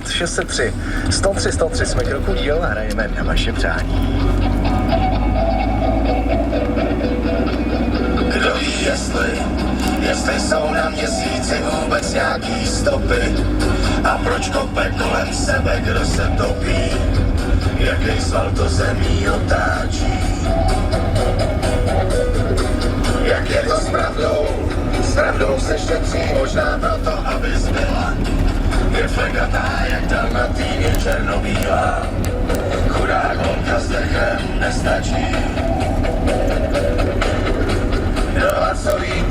kód 603 103 103, jsme kroku díl a hrajeme na vaše přání. Kdo ví, jestli jsou na měsíci vůbec nějaký stopy a proč kope kolem sebe, kdo se topí, jaký sval to zemí otáčí. Jak je to s pravdou se štětří, možná proto, aby zbyla. Je flegatá, jak dalmatýně černobílá, chudák holka s dechem nestačí. No a co ví